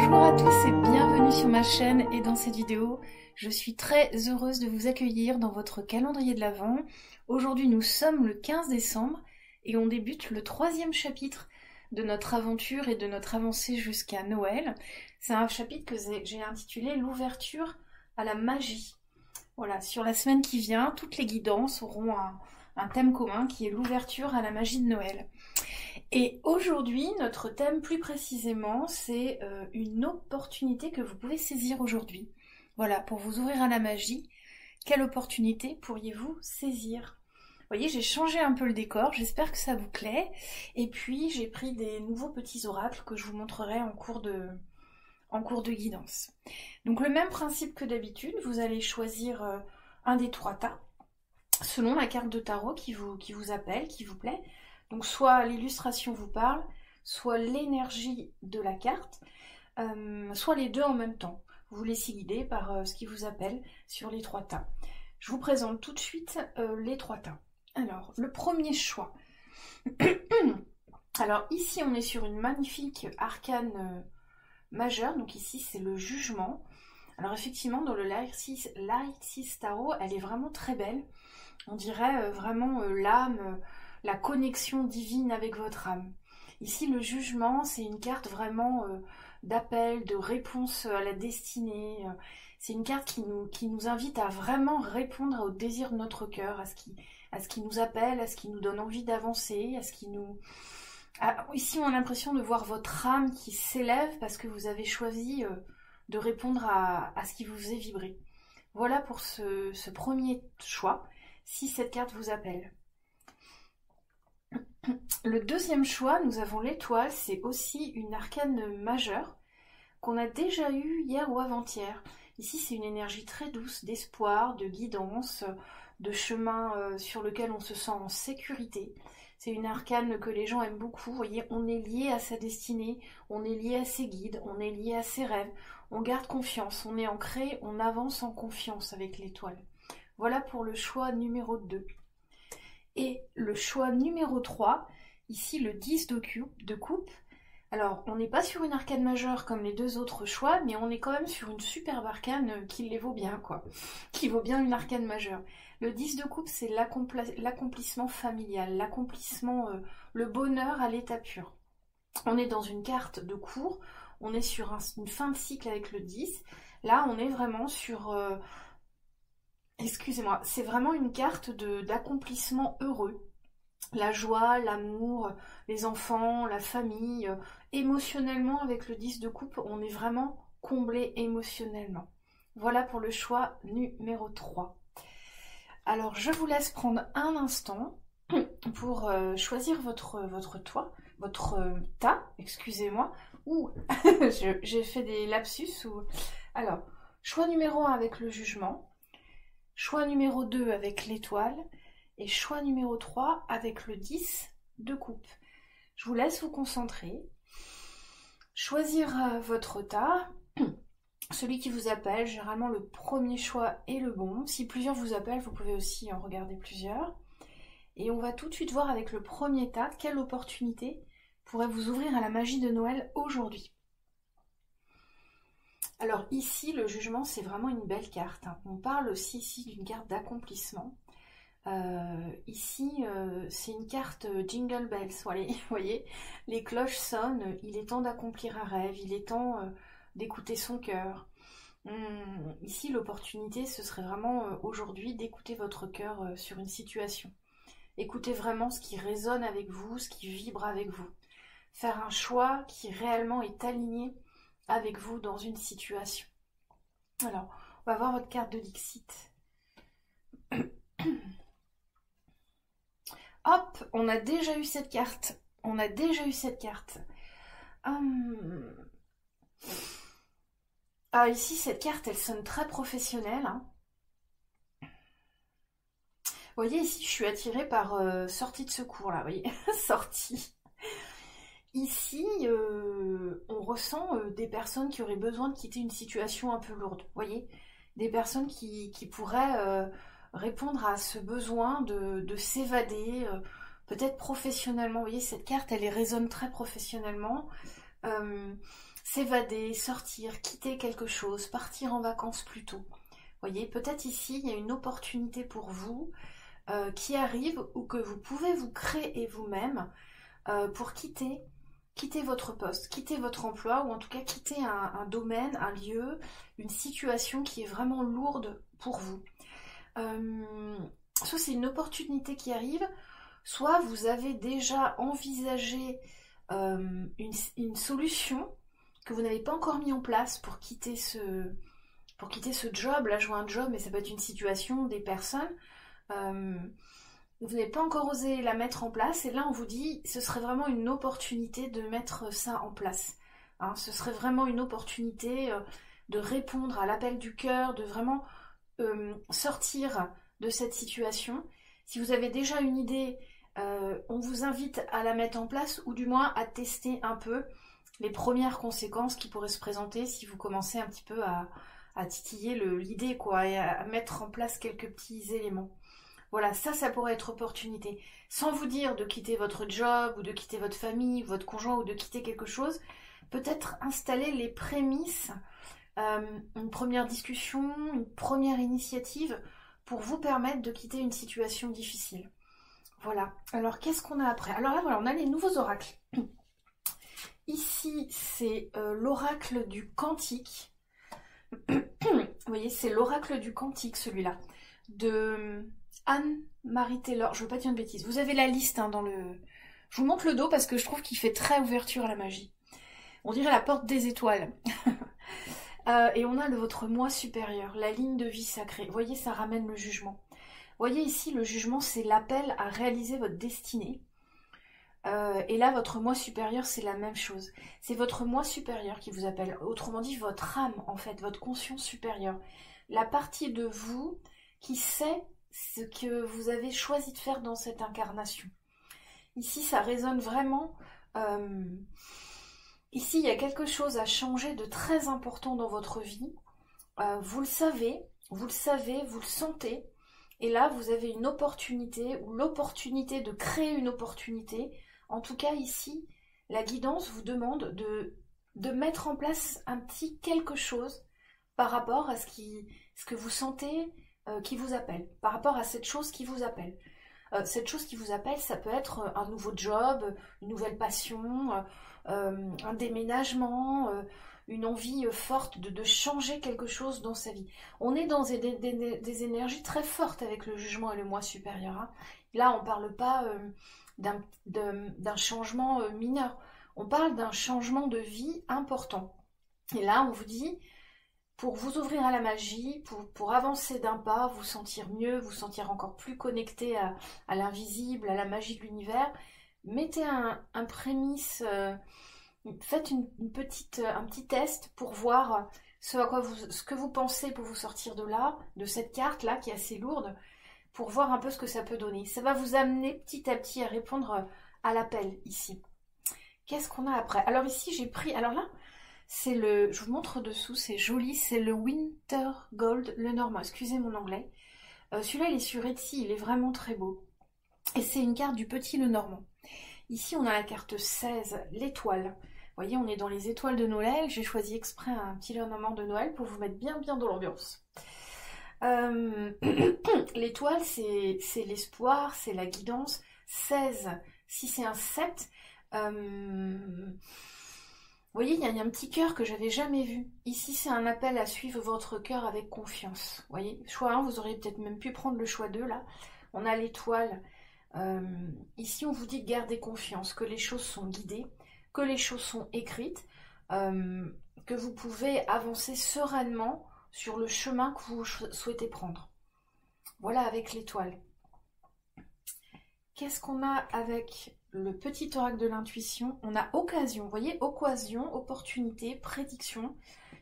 Bonjour à tous et bienvenue sur ma chaîne et dans cette vidéo. Je suis très heureuse de vous accueillir dans votre calendrier de l'Avent. Aujourd'hui nous sommes le 15 décembre et on débute le 3e chapitre de notre aventure et de notre avancée jusqu'à Noël. C'est un chapitre que j'ai intitulé l'ouverture à la magie. Voilà, sur la semaine qui vient, toutes les guidances auront un thème commun qui est l'ouverture à la magie de Noël. Et aujourd'hui, notre thème plus précisément, c'est une opportunité que vous pouvez saisir aujourd'hui. Voilà, pour vous ouvrir à la magie, quelle opportunité pourriez-vous saisir? Vous voyez, j'ai changé un peu le décor, j'espère que ça vous plaît. Et puis, j'ai pris des nouveaux petits oracles que je vous montrerai en cours de guidance. Donc le même principe que d'habitude, vous allez choisir un des 3 tas, selon la carte de tarot qui vous appelle, qui vous plaît. Donc soit l'illustration vous parle, soit l'énergie de la carte, soit les deux en même temps. Vous vous laissez guider par ce qui vous appelle sur les 3 tas. Je vous présente tout de suite les 3 tas. Alors, le premier choix. Alors ici, on est sur une magnifique arcane majeure. Donc ici, c'est le jugement. Alors effectivement, dans le Light Six Tarot, elle est vraiment très belle. On dirait vraiment l'âme, la connexion divine avec votre âme. Ici, le jugement, c'est une carte vraiment d'appel, de réponse à la destinée. C'est une carte qui nous invite à vraiment répondre au désir de notre cœur, à ce qui nous appelle, à ce qui nous donne envie d'avancer, à ce qui nous... Ici, on a l'impression de voir votre âme qui s'élève parce que vous avez choisi de répondre à ce qui vous faisait vibrer. Voilà pour ce premier choix, si cette carte vous appelle. Le deuxième choix, nous avons l'étoile, c'est aussi une arcane majeure qu'on a déjà eue hier ou avant-hier. Ici, c'est une énergie très douce d'espoir, de guidance, de chemin sur lequel on se sent en sécurité. C'est une arcane que les gens aiment beaucoup. Vous voyez, on est lié à sa destinée, on est lié à ses guides, on est lié à ses rêves. On garde confiance, on est ancré, on avance en confiance avec l'étoile. Voilà pour le choix numéro 2. Et le choix numéro 3, ici le 10 de coupe. Alors, on n'est pas sur une arcane majeure comme les deux autres choix, mais on est quand même sur une superbe arcane qui les vaut bien, quoi. Qui vaut bien une arcane majeure. Le 10 de coupe, c'est l'accomplissement familial, l'accomplissement, le bonheur à l'état pur. On est dans une carte de cours, on est sur une fin de cycle avec le 10. Là, on est vraiment sur... excusez-moi, c'est vraiment une carte d'accomplissement heureux. La joie, l'amour, les enfants, la famille. Émotionnellement, avec le 10 de coupe, on est vraiment comblé émotionnellement. Voilà pour le choix numéro 3. Alors, je vous laisse prendre un instant pour choisir votre tas, excusez-moi. Ouh, j'ai fait des lapsus. Alors, choix numéro 1 avec le jugement. Choix numéro 2 avec l'étoile et choix numéro 3 avec le 10 de coupe. Je vous laisse vous concentrer, choisir votre tas, celui qui vous appelle. Généralement le premier choix est le bon. Si plusieurs vous appellent, vous pouvez aussi en regarder plusieurs. Et on va tout de suite voir avec le premier tas quelle opportunité pourrait vous ouvrir à la magie de Noël aujourd'hui. Alors ici, le jugement, c'est vraiment une belle carte. On parle aussi ici d'une carte d'accomplissement. Ici, c'est une carte Jingle Bells. Vous voyez, les cloches sonnent, il est temps d'accomplir un rêve, il est temps d'écouter son cœur. Ici, l'opportunité, ce serait vraiment aujourd'hui d'écouter votre cœur sur une situation. Écoutez vraiment ce qui résonne avec vous, ce qui vibre avec vous. Faire un choix qui réellement est aligné avec vous dans une situation. Alors, on va voir votre carte de Dixit. Hop, on a déjà eu cette carte. On a déjà eu cette carte. Ah, ici, cette carte, elle sonne très professionnelle. Vous voyez, ici, je suis attirée par sortie de secours, là, vous voyez, sortie. Ici, on ressent des personnes qui auraient besoin de quitter une situation un peu lourde, vous voyez, des personnes qui pourraient répondre à ce besoin de s'évader, peut-être professionnellement. Vous voyez, cette carte, elle résonne très professionnellement. s'évader, sortir, quitter quelque chose, partir en vacances plus tôt. Vous voyez, peut-être ici, il y a une opportunité pour vous qui arrive ou que vous pouvez vous créer vous-même pour quitter votre poste, quitter votre emploi ou en tout cas quitter un domaine, un lieu, une situation qui est vraiment lourde pour vous. Soit c'est une opportunité qui arrive, soit vous avez déjà envisagé une solution que vous n'avez pas encore mis en place pour quitter ce job. Là je vois un job mais ça peut être une situation, des personnes. Vous n'avez pas encore osé la mettre en place et là on vous dit ce serait vraiment une opportunité de mettre ça en place. Hein, ce serait vraiment une opportunité de répondre à l'appel du cœur, de vraiment sortir de cette situation. Si vous avez déjà une idée, on vous invite à la mettre en place ou du moins à tester un peu les premières conséquences qui pourraient se présenter si vous commencez un petit peu à titiller l'idée quoi, et à mettre en place quelques petits éléments. Voilà, ça pourrait être opportunité. Sans vous dire de quitter votre job ou de quitter votre famille, votre conjoint ou de quitter quelque chose, peut-être installer les prémices, une première discussion, une première initiative pour vous permettre de quitter une situation difficile. Voilà. Alors, qu'est-ce qu'on a après? Alors là, voilà, on a les nouveaux oracles. Ici, c'est l'oracle du cantique. Vous voyez, c'est l'oracle du cantique, celui-là. De Anne-Marie Taylor. Je veux pas dire une bêtise. Vous avez la liste dans le... Je vous montre le dos parce que je trouve qu'il fait très ouverture à la magie. On dirait la porte des étoiles. Et on a votre moi supérieur, la ligne de vie sacrée. Vous voyez, ça ramène le jugement. Vous voyez ici, le jugement, c'est l'appel à réaliser votre destinée. Et là, votre moi supérieur, c'est la même chose. C'est votre moi supérieur qui vous appelle. Autrement dit, votre âme, en fait, votre conscience supérieure. La partie de vous qui sait ce que vous avez choisi de faire dans cette incarnation. Ici, ça résonne vraiment... Ici, il y a quelque chose à changer de très important dans votre vie. Vous le savez, vous le sentez. Et là, vous avez une opportunité, ou l'opportunité de créer une opportunité. En tout cas, ici, la guidance vous demande de mettre en place un petit quelque chose par rapport à ce que vous sentez qui vous appelle, par rapport à cette chose qui vous appelle. Cette chose qui vous appelle, ça peut être un nouveau job, une nouvelle passion, un déménagement, une envie forte de changer quelque chose dans sa vie. On est dans des énergies très fortes avec le jugement et le moi supérieur. Hein. Là, on ne parle pas d'un changement mineur. On parle d'un changement de vie important. Et là, on vous dit, pour vous ouvrir à la magie, pour avancer d'un pas, vous sentir mieux, vous sentir encore plus connecté à l'invisible, à la magie de l'univers, mettez un prémisse, faites un petit test pour voir ce que vous pensez pour vous sortir de là, de cette carte-là qui est assez lourde, pour voir un peu ce que ça peut donner. Ça va vous amener petit à petit à répondre à l'appel ici. Qu'est-ce qu'on a après? Alors ici, j'ai pris... Alors là, je vous montre dessous, c'est joli, c'est le Winter Gold, le Normand. Excusez mon anglais. Celui-là, il est sur Etsy, il est vraiment très beau. Et c'est une carte du petit Lenormand. Ici, on a la carte 16, l'étoile. Vous voyez, on est dans les étoiles de Noël. J'ai choisi exprès un petit Lenormand de Noël pour vous mettre bien dans l'ambiance. L'étoile, c'est l'espoir, c'est la guidance. 16, si c'est un 7... Vous voyez, il y a un petit cœur que j'avais jamais vu. Ici, c'est un appel à suivre votre cœur avec confiance. Vous voyez, choix 1, vous auriez peut-être même pu prendre le choix 2, là. On a l'étoile. Ici, on vous dit de garder confiance, que les choses sont guidées, que les choses sont écrites, que vous pouvez avancer sereinement sur le chemin que vous souhaitez prendre. Voilà avec l'étoile. Qu'est-ce qu'on a avec le petit oracle de l'intuition? On a occasion, vous voyez, occasion, opportunité, prédiction.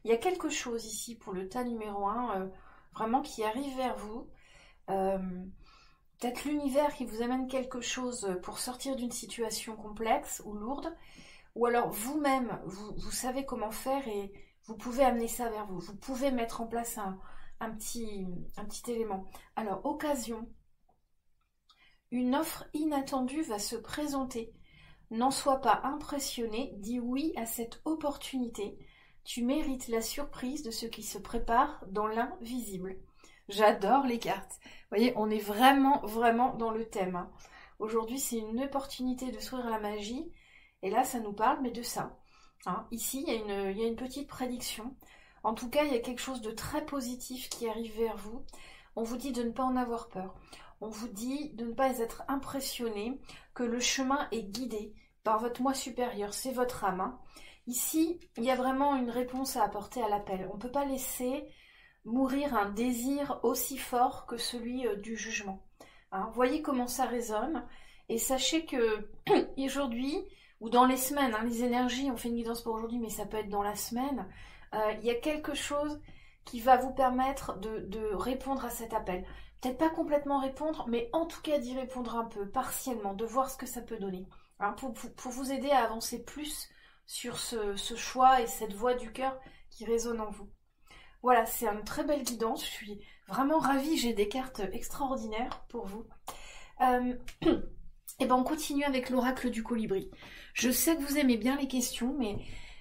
Il y a quelque chose ici pour le tas numéro 1, vraiment qui arrive vers vous. Peut-être l'univers qui vous amène quelque chose pour sortir d'une situation complexe ou lourde. Ou alors vous-même, vous savez comment faire et vous pouvez amener ça vers vous. Vous pouvez mettre en place un petit élément. Alors, occasion. Une offre inattendue va se présenter. N'en sois pas impressionné, dis oui à cette opportunité. Tu mérites la surprise de ce qui se prépare dans l'invisible. J'adore les cartes. Vous voyez, on est vraiment, vraiment dans le thème, hein. Aujourd'hui, c'est une opportunité de s'ouvrir à la magie. Et là, ça nous parle, mais de ça, hein. Ici, il y a une petite prédiction. En tout cas, il y a quelque chose de très positif qui arrive vers vous. On vous dit de ne pas en avoir peur. On vous dit de ne pas être impressionné, que le chemin est guidé par votre moi supérieur, c'est votre âme, hein. Ici, il y a vraiment une réponse à apporter à l'appel. On ne peut pas laisser mourir un désir aussi fort que celui du jugement, hein. Voyez comment ça résonne et sachez que aujourd'hui ou dans les semaines, hein, les énergies, on fait une guidance pour aujourd'hui, mais ça peut être dans la semaine, il y a quelque chose qui va vous permettre de répondre à cet appel. Peut-être pas complètement répondre, mais en tout cas d'y répondre un peu, partiellement, de voir ce que ça peut donner, hein, pour vous aider à avancer plus sur ce choix et cette voix du cœur qui résonne en vous. Voilà, c'est une très belle guidance, je suis vraiment ravie, j'ai des cartes extraordinaires pour vous. Et ben on continue avec l'oracle du colibri. Je sais que vous aimez bien les questions, mais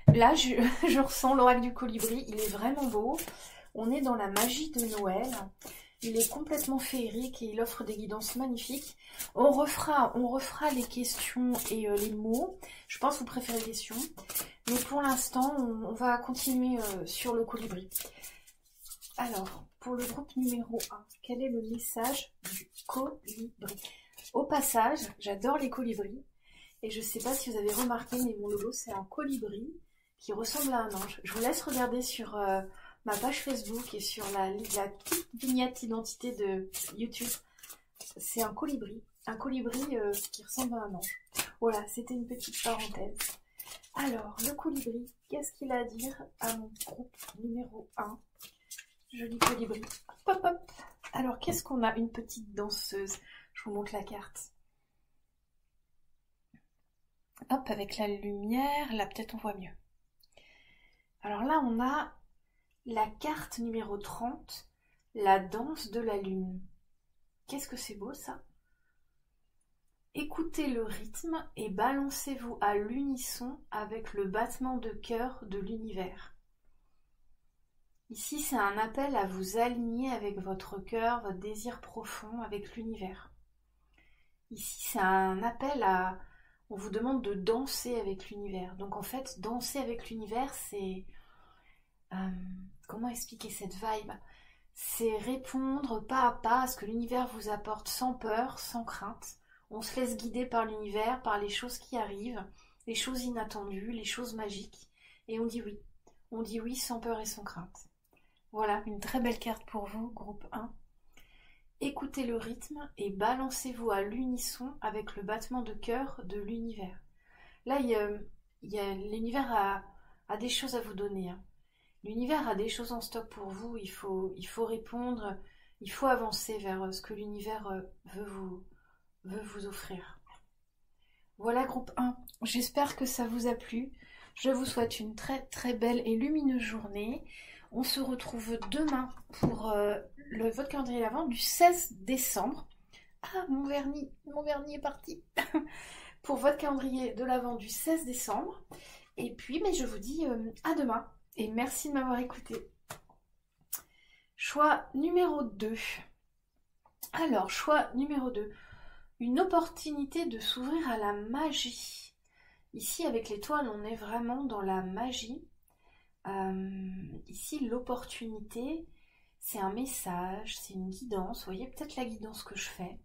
là je ressens l'oracle du colibri, il est vraiment beau. On est dans la magie de Noël, il est complètement féerique et il offre des guidances magnifiques. On refera les questions et les mots. Je pense que vous préférez les questions. Mais pour l'instant, on va continuer sur le colibri. Alors, pour le groupe numéro 1, quel est le message du colibri? Au passage, j'adore les colibris. Et je ne sais pas si vous avez remarqué, mais mon logo, c'est un colibri qui ressemble à un ange. Je vous laisse regarder sur ma page Facebook et sur la petite vignette identité de YouTube. C'est un colibri qui ressemble à un ange. Voilà, c'était une petite parenthèse. Alors, le colibri, qu'est-ce qu'il a à dire à mon groupe numéro 1? Joli colibri. Hop, hop, hop. Alors, qu'est-ce qu'on a? Une petite danseuse. Je vous montre la carte. Hop, avec la lumière, là peut-être on voit mieux. Alors là, on a la carte numéro 30, la danse de la lune. Qu'est-ce que c'est beau ça? Écoutez le rythme et balancez-vous à l'unisson avec le battement de cœur de l'univers. Ici, c'est un appel à vous aligner avec votre cœur, votre désir profond, avec l'univers. Ici, c'est un appel à... On vous demande de danser avec l'univers. Donc en fait, danser avec l'univers, c'est... comment expliquer cette vibe? C'est répondre pas à pas à ce que l'univers vous apporte sans peur, sans crainte. On se laisse guider par l'univers, par les choses qui arrivent, les choses inattendues, les choses magiques. Et on dit oui. On dit oui sans peur et sans crainte. Voilà, une très belle carte pour vous, groupe 1. Écoutez le rythme et balancez-vous à l'unisson avec le battement de cœur de l'univers. Là, l'univers a des choses à vous donner, hein. L'univers a des choses en stock pour vous, il faut répondre, il faut avancer vers ce que l'univers veut vous offrir. Voilà groupe 1, j'espère que ça vous a plu. Je vous souhaite une très très belle et lumineuse journée. On se retrouve demain pour votre calendrier l'Avent du 16 décembre. Ah, mon vernis est parti. Pour votre calendrier de l'Avent du 16 décembre. Et puis, mais je vous dis à demain. Et merci de m'avoir écouté. Choix numéro 2. Alors, choix numéro 2. Une opportunité de s'ouvrir à la magie. Ici, avec l'étoile, on est vraiment dans la magie. Ici, l'opportunité, c'est un message, c'est une guidance. Vous voyez peut-être la guidance que je fais.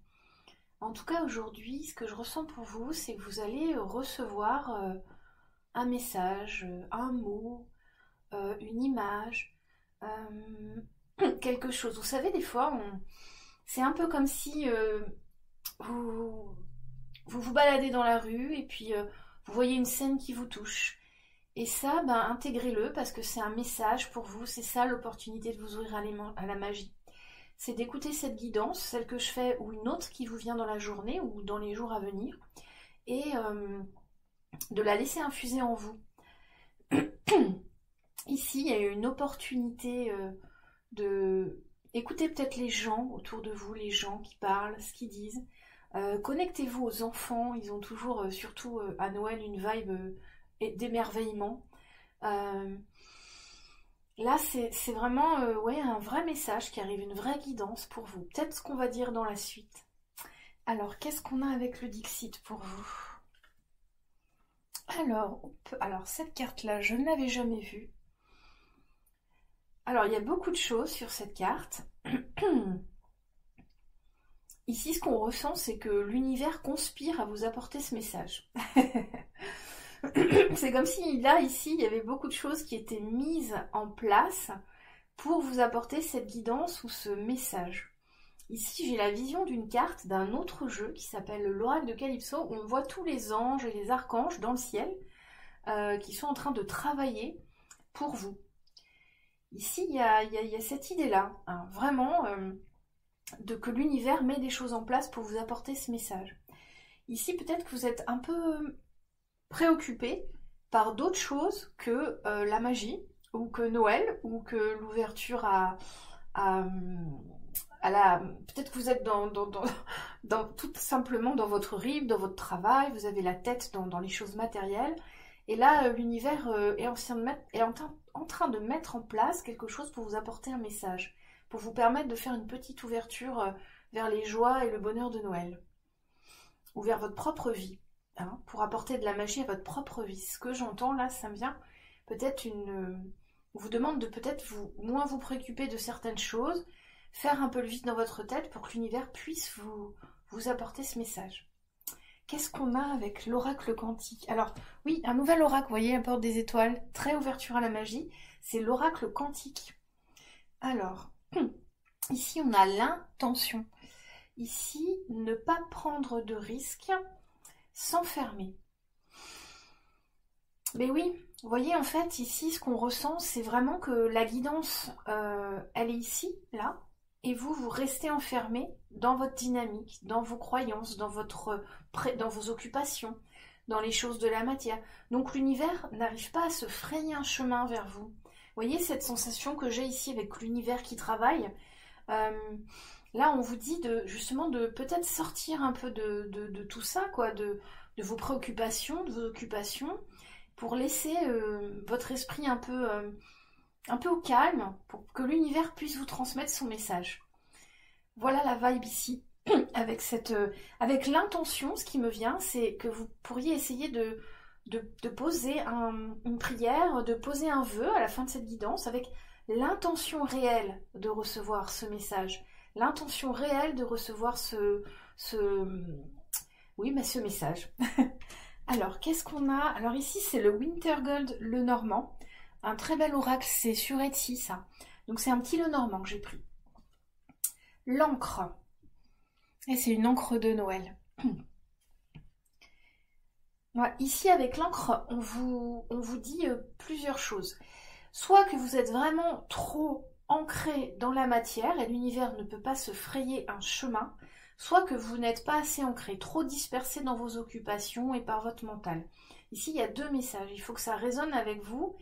En tout cas, aujourd'hui, ce que je ressens pour vous, c'est que vous allez recevoir un message, un mot, une image, quelque chose. Vous savez, des fois, c'est un peu comme si vous baladez dans la rue et puis vous voyez une scène qui vous touche. Et ça, intégrez-le parce que c'est un message pour vous. C'est ça l'opportunité de vous ouvrir à la magie. C'est d'écouter cette guidance, celle que je fais ou une autre qui vous vient dans la journée ou dans les jours à venir, et de la laisser infuser en vous. Ici, il y a une opportunité de écouter peut-être les gens autour de vous, les gens qui parlent, ce qu'ils disent. Connectez-vous aux enfants, ils ont toujours, surtout à Noël, une vibe d'émerveillement. Là, c'est vraiment ouais, un vrai message qui arrive, une vraie guidance pour vous. Peut-être ce qu'on va dire dans la suite. Alors, qu'est-ce qu'on a avec le Dixit pour vous? Alors, cette carte-là, je ne l'avais jamais vue. Alors, il y a beaucoup de choses sur cette carte. Ici, ce qu'on ressent, c'est que l'univers conspire à vous apporter ce message. C'est comme si, là, ici, il y avait beaucoup de choses qui étaient mises en place pour vous apporter cette guidance ou ce message. Ici, j'ai la vision d'une carte d'un autre jeu qui s'appelle l'Oracle de Calypso, où on voit tous les anges et les archanges dans le ciel qui sont en train de travailler pour vous. Ici, il y a cette idée-là, hein, vraiment, que l'univers met des choses en place pour vous apporter ce message. Ici, peut-être que vous êtes un peu préoccupé par d'autres choses que la magie, ou que Noël, ou que l'ouverture à la... Peut-être que vous êtes dans tout simplement dans votre rythme, dans votre travail, vous avez la tête dans les choses matérielles, et là, l'univers est en train de mettre en place quelque chose pour vous apporter un message, pour vous permettre de faire une petite ouverture vers les joies et le bonheur de Noël, ou vers votre propre vie, hein, pour apporter de la magie à votre propre vie. Ce que j'entends là, ça me vient peut-être vous demande de peut-être moins vous préoccuper de certaines choses, faire un peu le vide dans votre tête pour que l'univers puisse vous apporter ce message. Qu'est-ce qu'on a avec l'oracle quantique? Alors, oui, un nouvel oracle, vous voyez, la porte des étoiles, très ouverture à la magie, c'est l'oracle quantique. Alors, ici, on a l'intention. Ici, ne pas prendre de risques, s'enfermer. Mais oui, vous voyez, en fait, ici, ce qu'on ressent, c'est vraiment que la guidance, elle est ici, là, et vous restez enfermé dans votre dynamique, dans vos croyances, dans vos occupations, dans les choses de la matière. Donc l'univers n'arrive pas à se frayer un chemin vers vous. Vous voyez cette sensation que j'ai ici avec l'univers qui travaille. Là, on vous dit justement de peut-être sortir un peu de tout ça, quoi, de vos préoccupations, de vos occupations, pour laisser votre esprit un peu au calme, pour que l'univers puisse vous transmettre son message. Voilà la vibe ici. Avec l'intention, ce qui me vient, c'est que vous pourriez essayer de poser une prière, de poser un vœu à la fin de cette guidance, avec l'intention réelle de recevoir ce message, l'intention réelle de recevoir ce message. Alors, qu'est-ce qu'on a? Alors ici, c'est le Wintergold le Normand. Un très bel oracle, c'est sur Etsy, ça. Donc c'est un petit le Normand que j'ai pris. L'encre. Et c'est une encre de Noël. Ouais, ici, avec l'encre, on vous dit plusieurs choses. Soit que vous êtes vraiment trop ancré dans la matière et l'univers ne peut pas se frayer un chemin, soit que vous n'êtes pas assez ancré, trop dispersé dans vos occupations et par votre mental. Ici, il y a deux messages. Il faut que ça résonne avec vous.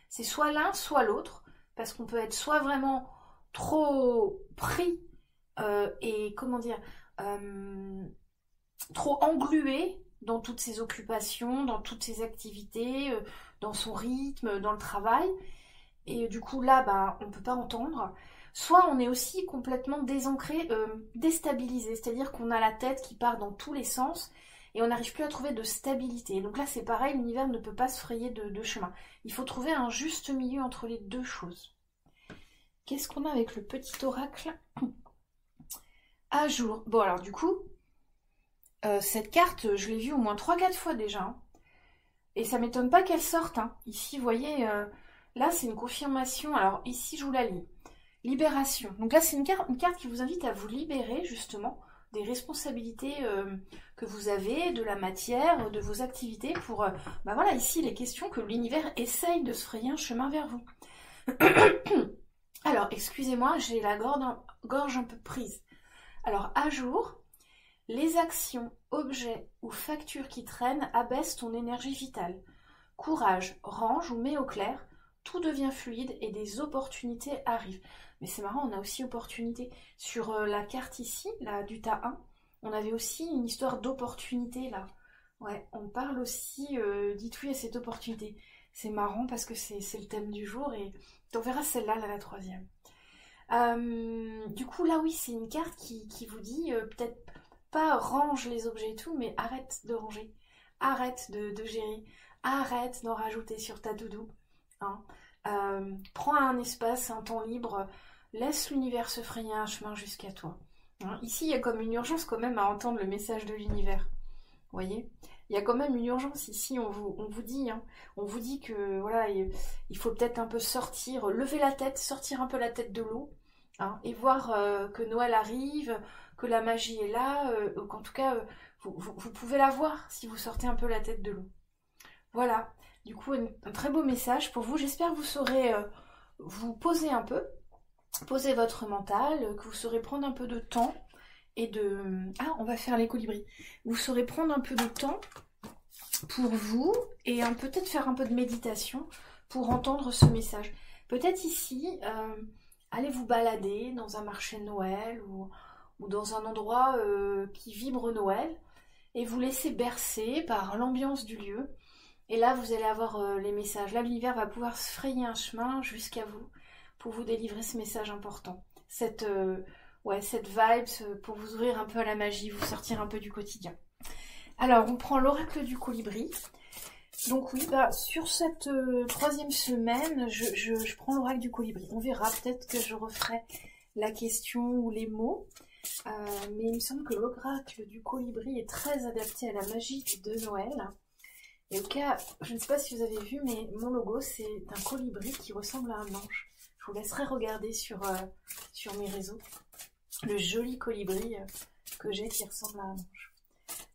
C'est soit l'un, soit l'autre, parce qu'on peut être soit vraiment trop pris et, comment dire, trop englué dans toutes ses occupations, dans toutes ses activités, dans son rythme, dans le travail. Et du coup, là, on ne peut pas entendre. Soit on est aussi complètement désancré, déstabilisé, c'est-à-dire qu'on a la tête qui part dans tous les sens et on n'arrive plus à trouver de stabilité. Donc là, c'est pareil, l'univers ne peut pas se frayer de chemin. Il faut trouver un juste milieu entre les deux choses. Qu'est-ce qu'on a avec le petit oracle à jour? Bon, alors du coup, cette carte, je l'ai vue au moins 3-4 fois déjà. Hein. Et ça m'étonne pas qu'elle sorte. Hein. Ici, vous voyez, là, c'est une confirmation. Alors ici, je vous la lis. Libération. Donc là, c'est une carte qui vous invite à vous libérer, justement, des responsabilités que vous avez, de la matière, de vos activités, pour, voilà, ici, les questions que l'univers essaye de se frayer un chemin vers vous. Alors, excusez-moi, j'ai la gorge un peu prise. Alors, à jour, les actions, objets ou factures qui traînent abaissent ton énergie vitale. Courage, range ou mets au clair, tout devient fluide et des opportunités arrivent. Mais c'est marrant, on a aussi opportunité. Sur la carte ici, du tas 1, On avait aussi une histoire d'opportunité là. Ouais, on parle aussi, dites oui à cette opportunité. C'est marrant parce que c'est le thème du jour et on verra celle-là, là, la troisième. Du coup, là, oui, c'est une carte qui vous dit peut-être pas range les objets et tout, mais arrête de ranger. Arrête de gérer. Arrête d'en rajouter sur ta doudou. Hein. Prends un espace, un temps libre. Laisse l'univers se frayer un chemin jusqu'à toi. Hein. Ici, il y a comme une urgence quand même à entendre le message de l'univers. Vous voyez, il y a quand même une urgence ici, on vous dit, hein, on vous dit que voilà, il faut peut-être un peu sortir, lever la tête, sortir un peu la tête de l'eau, hein, et voir que Noël arrive, que la magie est là, qu'en tout cas, vous pouvez la voir si vous sortez un peu la tête de l'eau. Voilà, du coup, un très beau message pour vous. J'espère que vous saurez vous poser un peu, poser votre mental, que vous saurez prendre un peu de temps et de... Ah, on va faire les colibris. Vous saurez prendre un peu de temps pour vous et peut-être faire un peu de méditation pour entendre ce message. Peut-être ici, allez vous balader dans un marché de Noël ou dans un endroit qui vibre Noël et vous laisser bercer par l'ambiance du lieu. Et là, vous allez avoir les messages. Là, l'univers va pouvoir se frayer un chemin jusqu'à vous pour vous délivrer ce message important. Cette vibe pour vous ouvrir un peu à la magie, vous sortir un peu du quotidien. Alors, on prend l'oracle du colibri. Donc oui, sur cette troisième semaine, je prends l'oracle du colibri. On verra, peut-être que je referai la question ou les mots. Mais il me semble que l'oracle du colibri est très adapté à la magie de Noël. Et au cas, je ne sais pas si vous avez vu, mais mon logo, c'est un colibri qui ressemble à un ange. Je vous laisserai regarder sur mes réseaux le joli colibri que j'ai qui ressemble à un ange.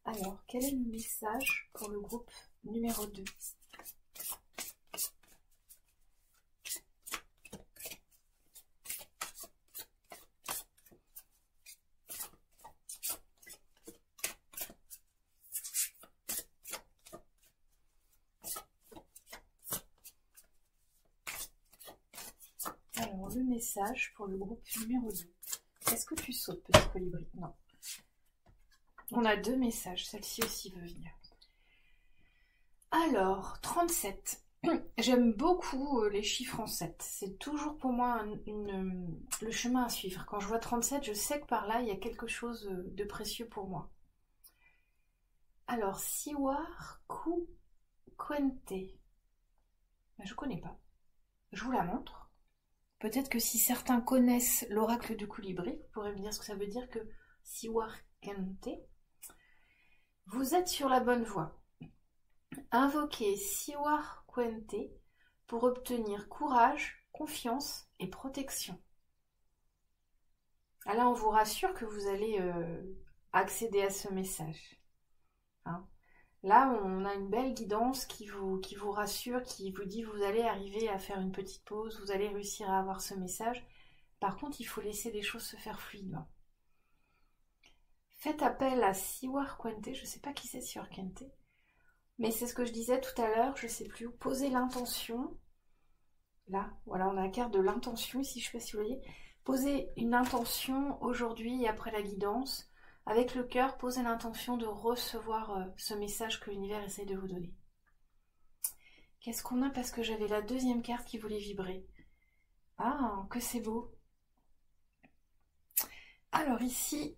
Alors, quel est le message pour le groupe numéro 2? Alors, le message pour le groupe numéro 2. Est-ce que tu sautes, petit colibri? Non. On a 2 messages, celle-ci aussi veut venir. Alors, 37. J'aime beaucoup les chiffres en 7. C'est toujours pour moi le chemin à suivre. Quand je vois 37, je sais que par là, il y a quelque chose de précieux pour moi. Alors, Siwar Kuente. Je ne connais pas. Je vous la montre. Peut-être que si certains connaissent l'oracle du colibri, vous pourrez me dire ce que ça veut dire que Siwar Kuente. Vous êtes sur la bonne voie. Invoquez Siwar Kuente pour obtenir courage, confiance et protection. Ah là, on vous rassure que vous allez accéder à ce message. Hein. Là, on a une belle guidance qui vous rassure, qui vous dit que vous allez arriver à faire une petite pause, vous allez réussir à avoir ce message. Par contre, il faut laisser les choses se faire fluidement. Faites appel à Siwar Kuente, je ne sais pas qui c'est Siwar Kuente, mais c'est ce que je disais tout à l'heure, je ne sais plus où. Posez l'intention. Là, voilà, on a la carte de l'intention ici, je ne sais pas si vous voyez. Posez une intention aujourd'hui et après la guidance. Avec le cœur, posez l'intention de recevoir ce message que l'univers essaie de vous donner. Qu'est-ce qu'on a? Parce que j'avais la deuxième carte qui voulait vibrer. Ah, que c'est beau. Alors ici,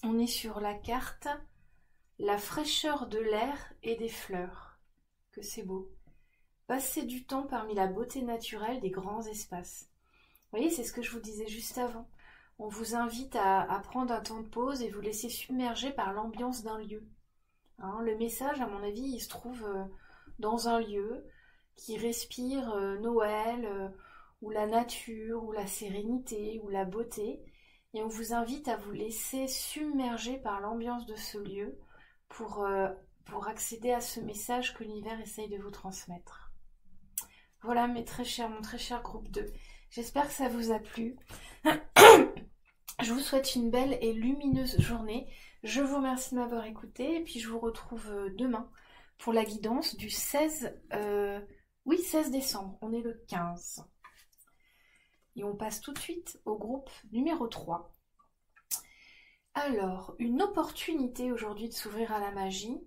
on est sur la carte la fraîcheur de l'air et des fleurs. Que c'est beau. Passez du temps parmi la beauté naturelle des grands espaces. Vous voyez, c'est ce que je vous disais juste avant. On vous invite à prendre un temps de pause et vous laisser submerger par l'ambiance d'un lieu. Hein, le message, à mon avis, il se trouve dans un lieu qui respire Noël, ou la nature, ou la sérénité, ou la beauté. Et on vous invite à vous laisser submerger par l'ambiance de ce lieu pour accéder à ce message que l'univers essaye de vous transmettre. Voilà mon très cher groupe 2. J'espère que ça vous a plu. Je vous souhaite une belle et lumineuse journée. Je vous remercie de m'avoir écouté et puis je vous retrouve demain pour la guidance du 16 décembre. On est le 15. Et on passe tout de suite au groupe numéro 3. Alors, une opportunité aujourd'hui de s'ouvrir à la magie.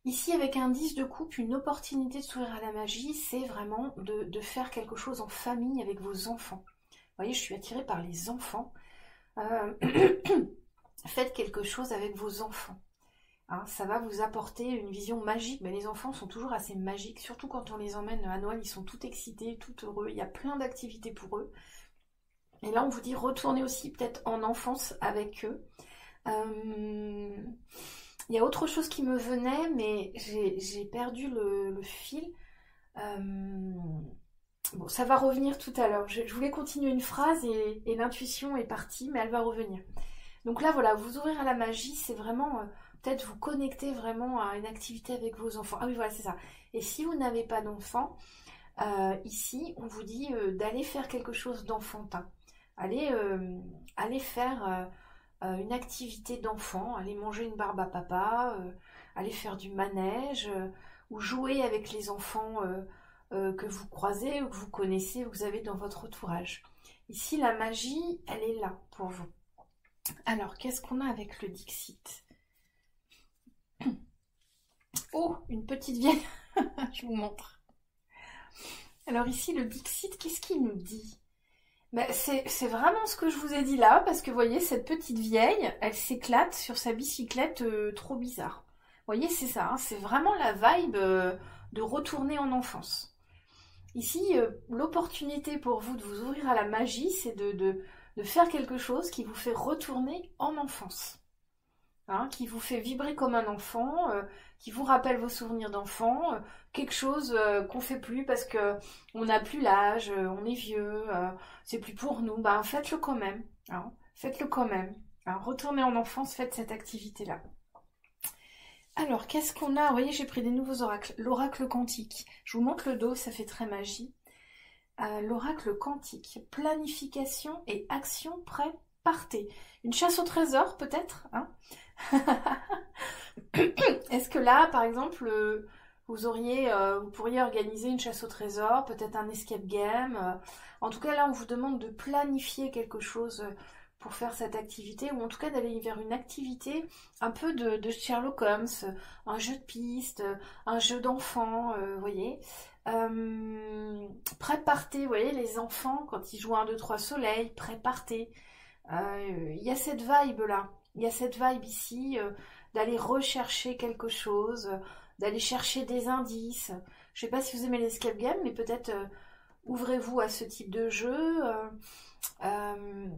Ici, avec un 10 de coupe, une opportunité de s'ouvrir à la magie, c'est vraiment de faire quelque chose en famille avec vos enfants. Vous voyez, je suis attirée par les enfants. Euh, Faites quelque chose avec vos enfants. Hein, ça va vous apporter une vision magique. Mais les enfants sont toujours assez magiques, surtout quand on les emmène à Noël, ils sont tout excités, tout heureux. Il y a plein d'activités pour eux. Et là, on vous dit retournez aussi peut-être en enfance avec eux. Il y a autre chose qui me venait, mais j'ai perdu le fil. Bon, ça va revenir tout à l'heure. Je voulais continuer une phrase et l'intuition est partie, mais elle va revenir. Donc là, voilà, vous ouvrir à la magie, c'est vraiment peut-être vous connecter vraiment à une activité avec vos enfants. Ah oui, voilà, c'est ça. Et si vous n'avez pas d'enfants, ici, on vous dit d'aller faire quelque chose d'enfantin. Allez faire une activité d'enfant, aller manger une barbe à papa, aller faire du manège, ou jouer avec les enfants que vous croisez ou que vous connaissez ou que vous avez dans votre entourage. Ici, la magie, elle est là pour vous. Alors, qu'est-ce qu'on a avec le Dixit? Oh, une petite vieille. Je vous montre. Alors ici, le Dixit, qu'est-ce qu'il nous dit? Ben, c'est vraiment ce que je vous ai dit là, parce que vous voyez, cette petite vieille, elle s'éclate sur sa bicyclette trop bizarre. Vous voyez, c'est ça, hein, c'est vraiment la vibe de retourner en enfance. Ici, l'opportunité pour vous de vous ouvrir à la magie, c'est de faire quelque chose qui vous fait retourner en enfance. Hein, qui vous fait vibrer comme un enfant, qui vous rappelle vos souvenirs d'enfant, quelque chose qu'on fait plus parce que on n'a plus l'âge, on est vieux, c'est plus pour nous, ben faites-le quand même. Hein, faites-le quand même. Hein, retournez en enfance, faites cette activité-là. Alors, qu'est-ce qu'on a? Vous voyez, j'ai pris des nouveaux oracles. L'oracle quantique. Je vous montre le dos, ça fait très magie. L'oracle quantique. Planification et action prêt, partez. Une chasse au trésor, peut-être, hein? Est-ce que là, par exemple, vous pourriez organiser une chasse au trésor, peut-être un escape game. En tout cas, là, on vous demande de planifier quelque chose pour faire cette activité, ou en tout cas d'aller vers une activité un peu de Sherlock Holmes, un jeu de piste, un jeu d'enfant, vous voyez. Prépartez, vous voyez, les enfants, quand ils jouent 1, 2, 3 soleil, prépartez. Il y a cette vibe-là. Il y a cette vibe ici d'aller rechercher quelque chose, d'aller chercher des indices. Je ne sais pas si vous aimez l'escape game, mais peut-être ouvrez-vous à ce type de jeu,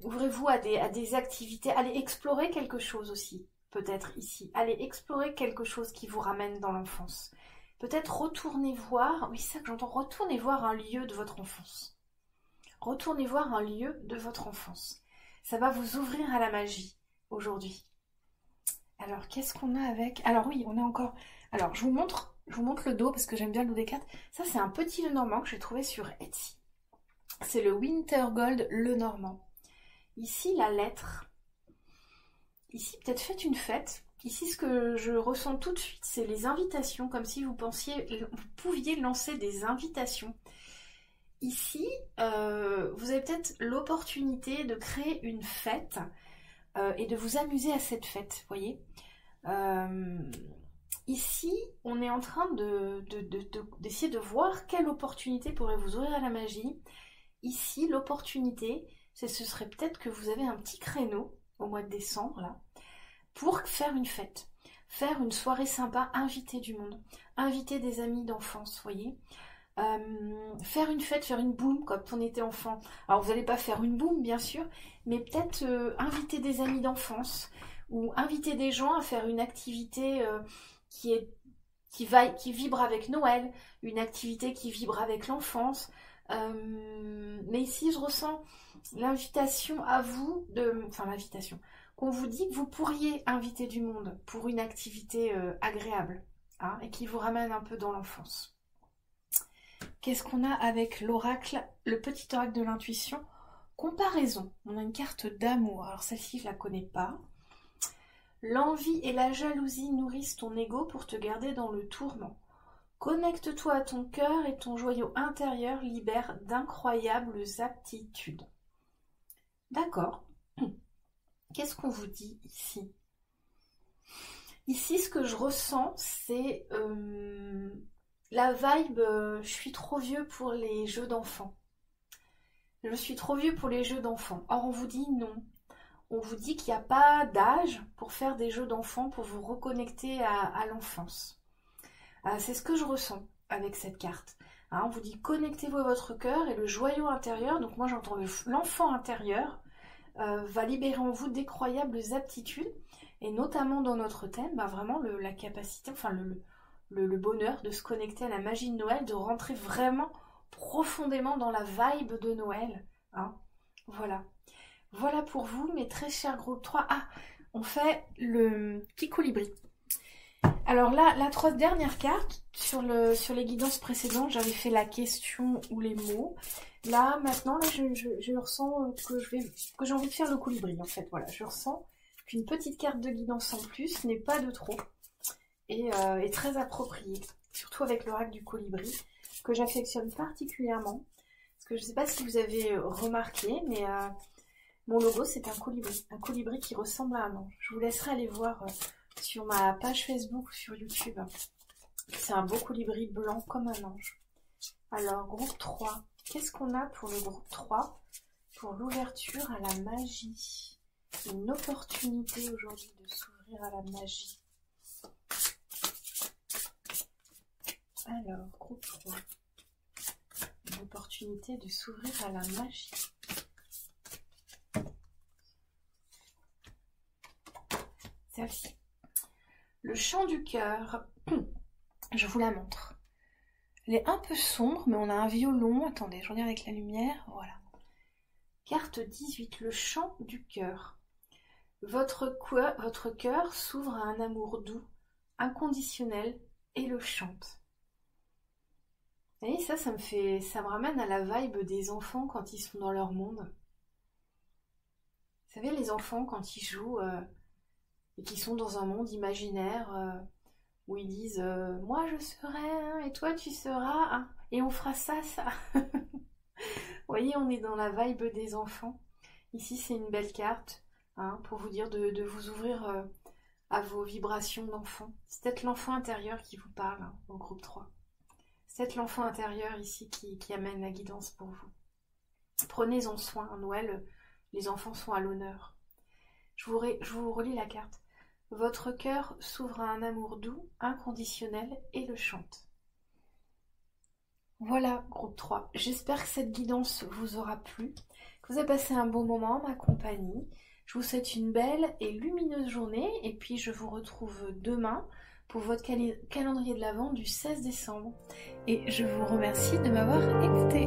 ouvrez-vous à des activités, allez explorer quelque chose aussi, peut-être ici. Allez explorer quelque chose qui vous ramène dans l'enfance. Peut-être retournez voir, oui c'est ça que j'entends, retournez voir un lieu de votre enfance. Retournez voir un lieu de votre enfance. Ça va vous ouvrir à la magie aujourd'hui. Alors, qu'est-ce qu'on a avec... Alors oui, on a encore... Alors, je vous montre le dos parce que j'aime bien le dos des cartes. Ça, c'est un petit Lenormand que j'ai trouvé sur Etsy. C'est le Winter Gold Lenormand. Ici, la lettre. Ici, peut-être faites une fête. Ici, ce que je ressens tout de suite, c'est les invitations, comme si vous pouviez lancer des invitations. Ici, vous avez peut-être l'opportunité de créer une fête et de vous amuser à cette fête, voyez. Ici, on est en train d'essayer de voir quelle opportunité pourrait vous ouvrir à la magie. Ici, l'opportunité, ce serait peut-être que vous avez un petit créneau au mois de décembre, là, pour faire une fête. Faire une soirée sympa, inviter du monde, inviter des amis d'enfance, voyez. Faire une fête, faire une boum quand on était enfant. Alors vous n'allez pas faire une boum bien sûr, mais peut-être inviter des amis d'enfance ou inviter des gens à faire une activité qui vibre avec Noël, une activité qui vibre avec l'enfance. Mais ici je ressens l'invitation à vous, l'invitation, qu'on vous dit que vous pourriez inviter du monde pour une activité agréable, hein, et qui vous ramène un peu dans l'enfance. Qu'est-ce qu'on a avec l'oracle, le petit oracle de l'intuition? Comparaison. On a une carte d'amour. Alors celle-ci, je la connais pas. L'envie et la jalousie nourrissent ton ego pour te garder dans le tourment. Connecte-toi à ton cœur et ton joyau intérieur libère d'incroyables aptitudes. D'accord. Qu'est-ce qu'on vous dit ici? Ici, ce que je ressens, c'est la vibe je suis trop vieux pour les jeux d'enfants. Je suis trop vieux pour les jeux d'enfants. Or, on vous dit non. On vous dit qu'il n'y a pas d'âge pour faire des jeux d'enfants, pour vous reconnecter à l'enfance. C'est ce que je ressens avec cette carte. Hein, on vous dit connectez-vous à votre cœur et le joyau intérieur, donc moi j'entends l'enfant intérieur, va libérer en vous d'incroyables aptitudes, et notamment dans notre thème, vraiment la capacité, enfin le bonheur de se connecter à la magie de Noël, de rentrer vraiment profondément dans la vibe de Noël. Hein. Voilà. Voilà pour vous, mes très chers groupe 3. Ah, on fait le petit colibri. Alors là, la dernière carte, sur les guidances précédentes, j'avais fait la question ou les mots. Là, maintenant, là, je ressens que j'ai envie de faire le colibri, en fait. Voilà, je ressens qu'une petite carte de guidance en plus n'est pas de trop. Et est très appropriée. Surtout avec l'oracle du colibri, que j'affectionne particulièrement. Parce que je ne sais pas si vous avez remarqué, mais mon logo, c'est un colibri qui ressemble à un ange. Je vous laisserai aller voir sur ma page Facebook ou sur YouTube. C'est un beau colibri blanc comme un ange. Alors, groupe 3. Qu'est-ce qu'on a pour le groupe 3? Pour l'ouverture à la magie. Une opportunité aujourd'hui de s'ouvrir à la magie. Alors, groupe 3. Une opportunité de s'ouvrir à la magie. Celle-ci. Le chant du cœur. Je vous la montre. Elle est un peu sombre, mais on a un violon. Attendez, je regarde avec la lumière. Voilà. Carte 18, le chant du cœur. Votre cœur s'ouvre à un amour doux, inconditionnel, et le chante. Vous voyez, ça me ramène à la vibe des enfants quand ils sont dans leur monde. Vous savez, les enfants quand ils jouent et qu'ils sont dans un monde imaginaire où ils disent moi je serai un, et toi tu seras un, et on fera ça. Vous voyez, on est dans la vibe des enfants. Ici, c'est une belle carte pour vous dire de vous ouvrir à vos vibrations d'enfant. C'est peut-être l'enfant intérieur qui vous parle au groupe 3. C'est peut-être l'enfant intérieur ici qui amène la guidance pour vous. Prenez-en soin. À Noël, les enfants sont à l'honneur. Je vous relis la carte. Votre cœur s'ouvre à un amour doux, inconditionnel, et le chante. Voilà, groupe 3. J'espère que cette guidance vous aura plu, que vous avez passé un bon moment en ma compagnie. Je vous souhaite une belle et lumineuse journée, et puis je vous retrouve demain pour votre calendrier de l'Avent du 16 décembre. Et je vous remercie de m'avoir écouté.